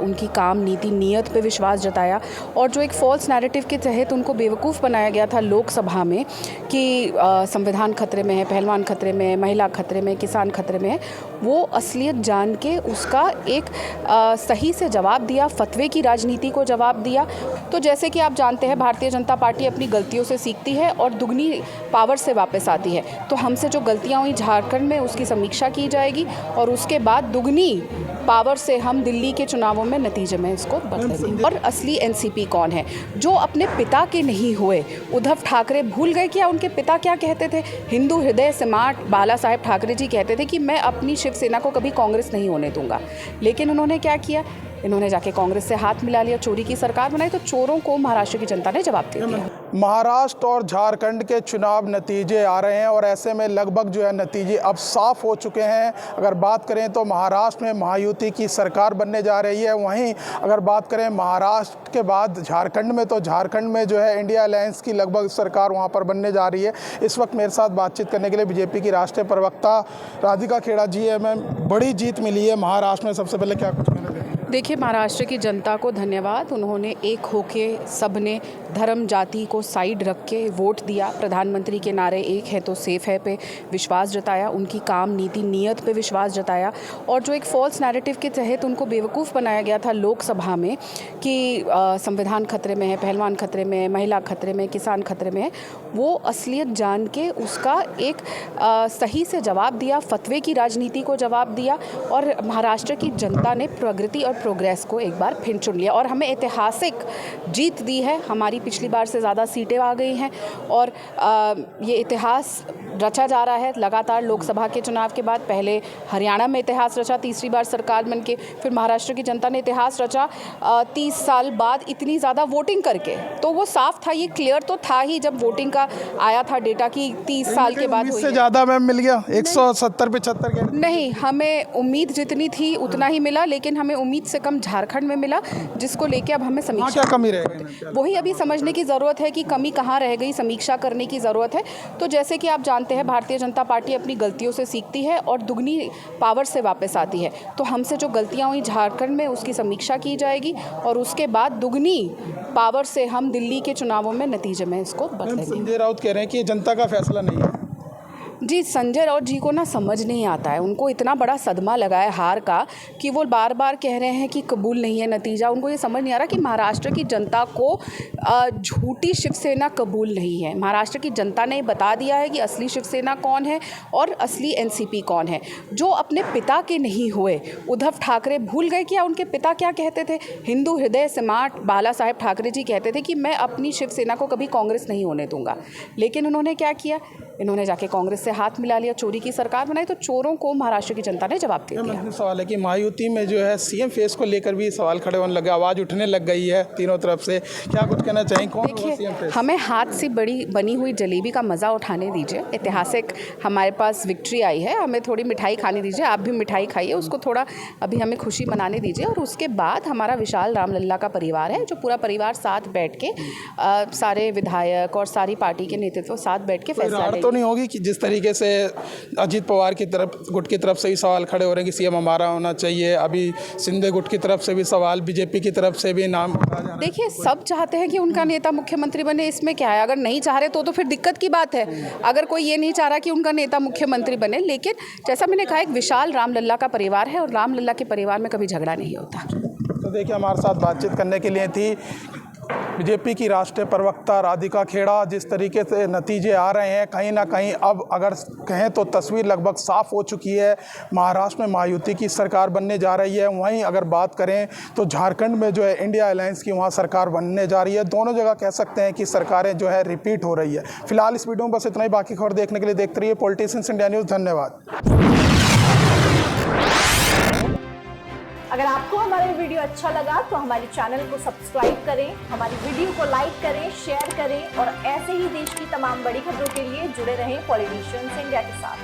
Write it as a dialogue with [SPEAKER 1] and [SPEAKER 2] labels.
[SPEAKER 1] उनकी काम, नीति, नीयत पे विश्वास जताया और जो एक फॉल्स नैरेटिव के तहत उनको बेवकूफ़ बनाया गया था लोकसभा में कि संविधान खतरे में है, पहलवान खतरे में है, महिला खतरे में, किसान खतरे में है, वो असलियत जान के उसका एक सही से जवाब दिया, फतवे की राजनीति को जवाब दिया। तो जैसे कि आप जानते हैं, भारतीय जनता पार्टी अपनी गलतियों से सीखती है और दुगनी पावर से वापस आती है। तो हमसे जो गलतियाँ हुई झारखंड में उसकी समीक्षा की जाएगी और उसके बाद दुगनी पावर से हम दिल्ली के चुनावों में नतीजे में इसको बदलेंगे। और असली एनसीपी कौन है? जो अपने पिता के नहीं हुए। उद्धव ठाकरे भूल गए क्या उनके पिता क्या कहते थे? हिंदू हृदय सम्राट बाला साहेब ठाकरे जी कहते थे कि मैं अपनी शिवसेना को कभी कांग्रेस नहीं होने दूंगा। लेकिन उन्होंने क्या किया? इन्होंने जाके कांग्रेस से हाथ मिला लिया, चोरी की सरकार बनाई। तो चोरों को महाराष्ट्र की जनता ने जवाब दे दिया।
[SPEAKER 2] महाराष्ट्र और झारखंड के चुनाव नतीजे आ रहे हैं और ऐसे में लगभग जो है नतीजे अब साफ हो चुके हैं। अगर बात करें तो महाराष्ट्र में महायुति की सरकार बनने जा रही है। वहीं अगर बात करें महाराष्ट्र के बाद झारखंड में, तो झारखंड में जो है इंडिया अलायंस की लगभग सरकार वहां पर बनने जा रही है। इस वक्त मेरे साथ बातचीत करने के लिए बीजेपी की राष्ट्रीय प्रवक्ता राधिका खेड़ा जी है। मैम, बड़ी जीत मिली है महाराष्ट्र में, सबसे पहले क्या कुछ कहना चाहिए?
[SPEAKER 1] देखिए, महाराष्ट्र की जनता को धन्यवाद। उन्होंने एक होके सबने धर्म जाति को साइड रख के वोट दिया। प्रधानमंत्री के नारे एक है तो सेफ है पे विश्वास जताया, उनकी काम, नीति, नीयत पे विश्वास जताया और जो एक फॉल्स नैरेटिव के तहत उनको बेवकूफ़ बनाया गया था लोकसभा में कि संविधान खतरे में है, पहलवान खतरे में है, महिला खतरे में, किसान खतरे में है, वो असलियत जान के उसका एक सही से जवाब दिया, फतवे की राजनीति को जवाब दिया और महाराष्ट्र की जनता ने प्रगति और प्रोग्रेस को एक बार फिर चुन लिया और हमें ऐतिहासिक जीत दी है। हमारी पिछली बार से ज़्यादा सीटें आ गई हैं और ये इतिहास रचा जा रहा है लगातार। लोकसभा के चुनाव के बाद पहले हरियाणा में इतिहास रचा, तीसरी बार सरकार बनके, फिर महाराष्ट्र की जनता ने इतिहास रचा 30 साल बाद इतनी ज़्यादा वोटिंग करके। तो वो साफ था, ये क्लियर तो था ही जब वोटिंग का आया था डेटा कि 30 साल के बाद हुई
[SPEAKER 2] से ज़्यादा मैम मिल गया 170-75 के?
[SPEAKER 1] नहीं, हमें उम्मीद जितनी थी उतना ही मिला, लेकिन हमें उम्मीद से कम झारखंड में मिला, जिसको लेके अब हमें समीक्षा
[SPEAKER 2] क्या कमी रह गई,
[SPEAKER 1] वही अभी समझने की ज़रूरत है कि कमी कहाँ रह गई, समीक्षा करने की ज़रूरत है। तो जैसे कि आप जानते हैं, भारतीय जनता पार्टी अपनी गलतियों से सीखती है और दुगनी पावर से वापस आती है। तो हमसे जो गलतियाँ हुई झारखंड में उसकी समीक्षा की जाएगी और उसके बाद दुगनी पावर से हम दिल्ली के चुनावों में नतीजे में इसको बदलेंगे।
[SPEAKER 2] संजय राउत कह रहे हैं कि जनता का फैसला नहीं है।
[SPEAKER 1] जी, संजय राउत जी को ना समझ नहीं आता है। उनको इतना बड़ा सदमा लगा है हार का कि वो बार बार कह रहे हैं कि कबूल नहीं है नतीजा। उनको ये समझ नहीं आ रहा कि महाराष्ट्र की जनता को झूठी शिवसेना कबूल नहीं है। महाराष्ट्र की जनता ने बता दिया है कि असली शिवसेना कौन है और असली एनसीपी कौन है। जो अपने पिता के नहीं हुए। उद्धव ठाकरे भूल गए क्या उनके पिता क्या कहते थे? हिंदू हृदय सम्राट बाला साहेब ठाकरे जी कहते थे कि मैं अपनी शिवसेना को कभी कांग्रेस नहीं होने दूंगा। लेकिन उन्होंने क्या किया? इन्होंने जाके कांग्रेस से हाथ मिला लिया, चोरी की सरकार बनाई। तो चोरों को महाराष्ट्र की जनता ने जवाब दे दिया।
[SPEAKER 2] सवाल है कि महायुति में जो है सीएम फेस को लेकर भी सवाल खड़े होने लगे, आवाज़ उठने लग गई है तीनों तरफ से। क्या कुछ कहना चाहिए? कौन होगा सीएम फेस?
[SPEAKER 1] हमें हाथ से बनी हुई जलेबी का मज़ा उठाने दीजिए। ऐतिहासिक हमारे पास विक्ट्री आई है, हमें थोड़ी मिठाई खाने दीजिए। आप भी मिठाई खाइए, उसको थोड़ा अभी हमें खुशी मनाने दीजिए। और उसके बाद हमारा विशाल रामलल्ला का परिवार है, जो पूरा परिवार साथ बैठ के सारे विधायक और सारी पार्टी के नेतृत्व साथ बैठ के फैसला
[SPEAKER 2] तो नहीं होगी कि जिस तरीके से अजीत पवार की तरफ, गुट की तरफ से भी सवाल खड़े हो रहे हैं कि सीएम हमारा होना चाहिए। अभी शिंदे गुट की तरफ से भी सवाल, बीजेपी की तरफ से भी नाम।
[SPEAKER 1] देखिए, सब चाहते हैं कि उनका नेता मुख्यमंत्री बने, इसमें क्या है? अगर नहीं चाह रहे तो फिर दिक्कत की बात है। अगर कोई ये नहीं चाह रहा कि उनका नेता मुख्यमंत्री बने, लेकिन जैसा मैंने कहा, एक विशाल रामलल्ला का परिवार है और रामलल्ला के परिवार में कभी झगड़ा नहीं होता।
[SPEAKER 2] तो देखिए, हमारे साथ बातचीत करने के लिए थी बीजेपी की राष्ट्रीय प्रवक्ता राधिका खेड़ा। जिस तरीके से नतीजे आ रहे हैं, कहीं ना कहीं अब अगर कहें तो तस्वीर लगभग साफ हो चुकी है। महाराष्ट्र में महायुति की सरकार बनने जा रही है। वहीं अगर बात करें तो झारखंड में जो है इंडिया अलायंस की वहाँ सरकार बनने जा रही है। दोनों जगह कह सकते हैं कि सरकारें जो है रिपीट हो रही है। फिलहाल इस वीडियो में बस इतना ही। बाकी खबर देखने के लिए देखते रहिए पॉलिटिशियंस इंडिया न्यूज़। धन्यवाद।
[SPEAKER 3] अगर आपको हमारा वीडियो अच्छा लगा तो हमारे चैनल को सब्सक्राइब करें, हमारी वीडियो को लाइक करें, शेयर करें और ऐसे ही देश की तमाम बड़ी खबरों के लिए जुड़े रहें पॉलिटिशियंस इंडिया के साथ।